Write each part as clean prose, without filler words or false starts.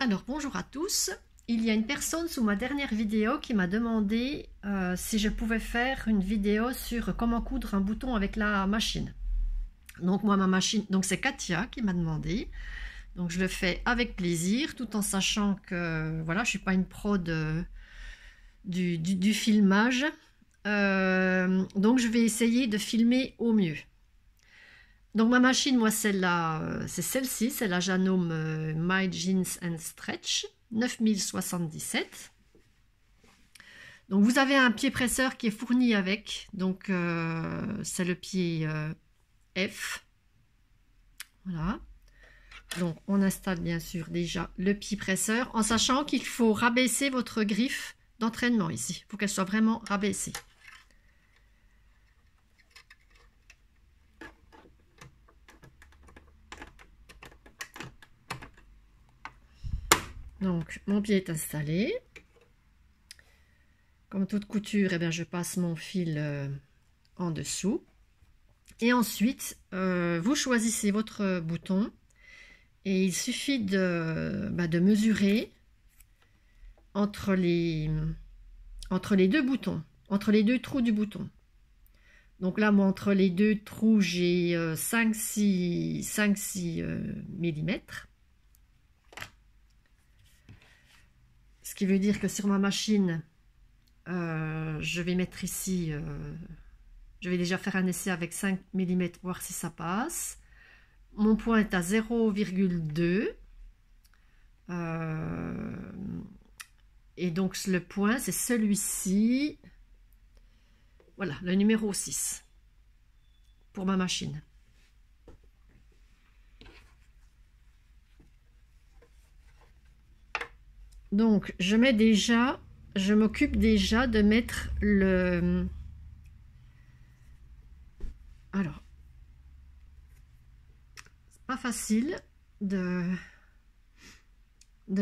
Alors, bonjour à tous. Il y a une personne sous ma dernière vidéo qui m'a demandé si je pouvais faire une vidéo sur comment coudre un bouton avec la machine. Donc moi, ma machine, donc c'est Katia qui m'a demandé. Donc je le fais avec plaisir, tout en sachant que voilà, je suis pas une pro du filmage. Donc je vais essayer de filmer au mieux. Donc ma machine, moi, c'est celle-ci, c'est la Janome My Jeans and Stretch 9077. Donc vous avez un pied presseur qui est fourni avec, donc c'est le pied F. Voilà. Donc on installe bien sûr déjà le pied presseur, en sachant qu'il faut rabaisser votre griffe d'entraînement ici. Il faut qu'elle soit vraiment rabaissée. Donc mon pied est installé. Comme toute couture, eh bien, je passe mon fil en dessous. Et ensuite, vous choisissez votre bouton. Et il suffit de mesurer entre les deux boutons, entre les deux trous du bouton. Donc là, moi, entre les deux trous, j'ai 5-6 mm. Ce qui veut dire que sur ma machine, je vais mettre ici, je vais déjà faire un essai avec 5 mm, voir si ça passe. Mon point est à 0,2. Et donc le point, c'est celui-ci. Voilà, le numéro 6 pour ma machine. Donc je m'occupe déjà de mettre le... Alors, c'est pas facile de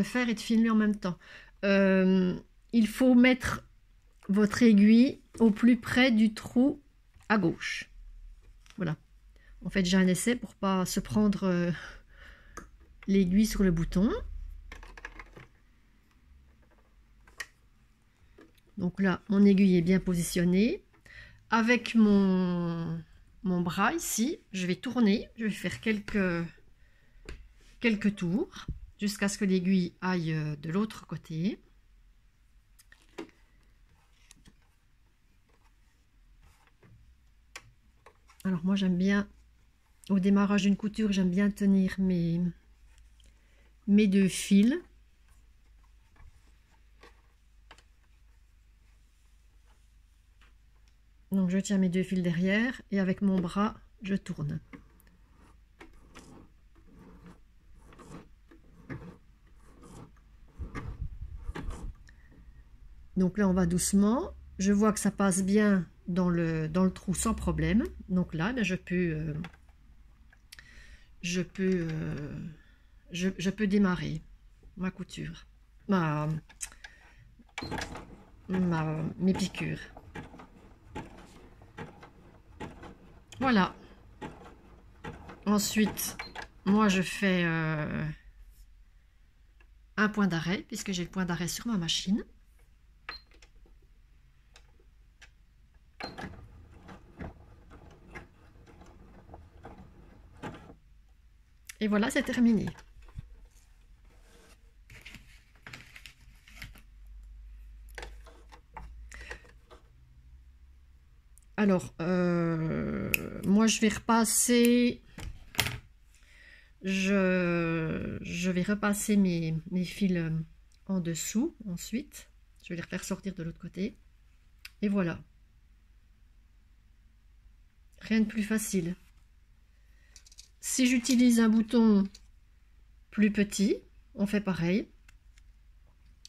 faire et de filmer en même temps. Il faut mettre votre aiguille au plus près du trou à gauche. Voilà. En fait, j'ai un essai pour pas se prendre l'aiguille sur le bouton. Donc là, mon aiguille est bien positionnée. Avec mon bras ici, je vais tourner, je vais faire quelques tours jusqu'à ce que l'aiguille aille de l'autre côté. Alors moi j'aime bien, au démarrage d'une couture, j'aime bien tenir mes deux fils. Donc je tiens mes deux fils derrière et avec mon bras, je tourne. Donc là on va doucement. Je vois que ça passe bien dans le trou sans problème. Donc là, ben, je peux démarrer ma couture, mes piqûres. Voilà. Ensuite, moi je fais un point d'arrêt, puisque j'ai le point d'arrêt sur ma machine. Et voilà, c'est terminé. Alors, moi je vais repasser, je vais repasser mes fils en dessous ensuite. Je vais les refaire sortir de l'autre côté. Et voilà. Rien de plus facile. Si j'utilise un bouton plus petit, on fait pareil.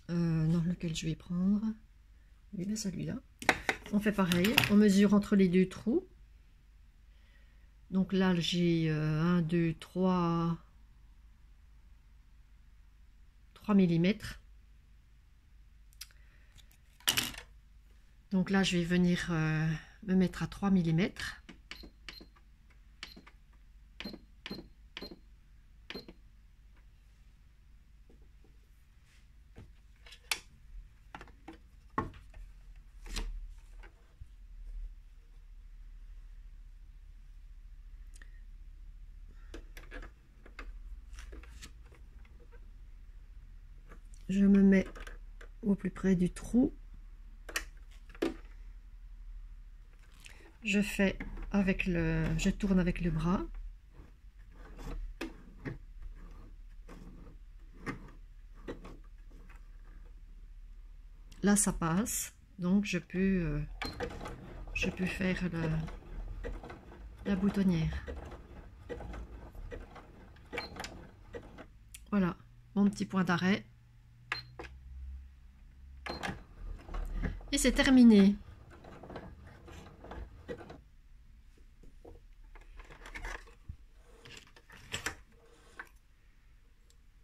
Non, lequel je vais prendre? Oui, ben celui-là. On fait pareil, on mesure entre les deux trous. Donc là, j'ai 1, 2, 3 mm. Donc là, je vais venir me mettre à 3 mm. Je me mets au plus près du trou. Je tourne avec le bras. Là, ça passe, donc je peux faire la boutonnière. Voilà, mon petit point d'arrêt. Et c'est terminé.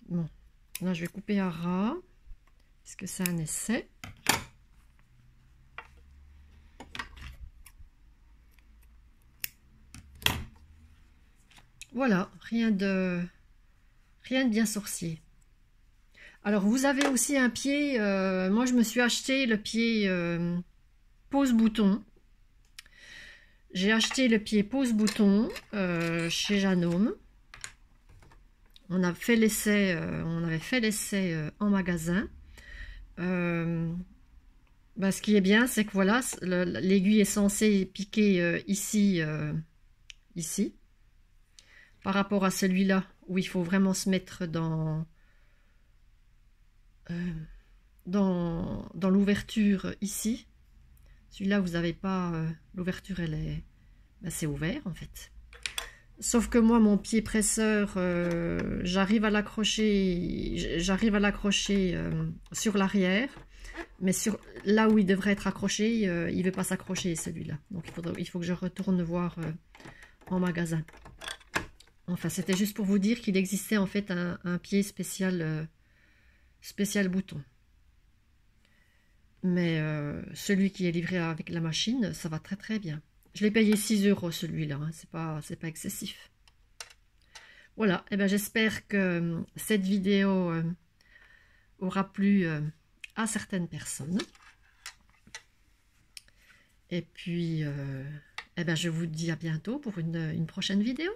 Bon, là je vais couper à ras, parce que c'est un essai. Voilà, rien de bien sorcier. Alors vous avez aussi un pied, moi je me suis acheté le pied pose-bouton. J'ai acheté le pied pose-bouton chez Janome. On a fait l'essai, on avait fait l'essai en magasin. Bah, ce qui est bien, c'est que voilà, l'aiguille est censée piquer ici, ici, par rapport à celui-là où il faut vraiment se mettre dans l'ouverture ici. Celui-là, vous n'avez pas l'ouverture, elle est, bah, c'est ouvert en fait. Sauf que moi, mon pied presseur, j'arrive à l'accrocher sur l'arrière, mais là où il devrait être accroché, il ne veut pas s'accrocher celui-là. Donc il faut que je retourne voir en magasin. Enfin, c'était juste pour vous dire qu'il existait en fait un pied spécial, spécial bouton. Mais celui qui est livré avec la machine, ça va très très bien. Je l'ai payé 6 € celui-là, hein, c'est pas excessif. Voilà, et ben j'espère que cette vidéo aura plu à certaines personnes. Et puis, eh ben je vous dis à bientôt pour une prochaine vidéo.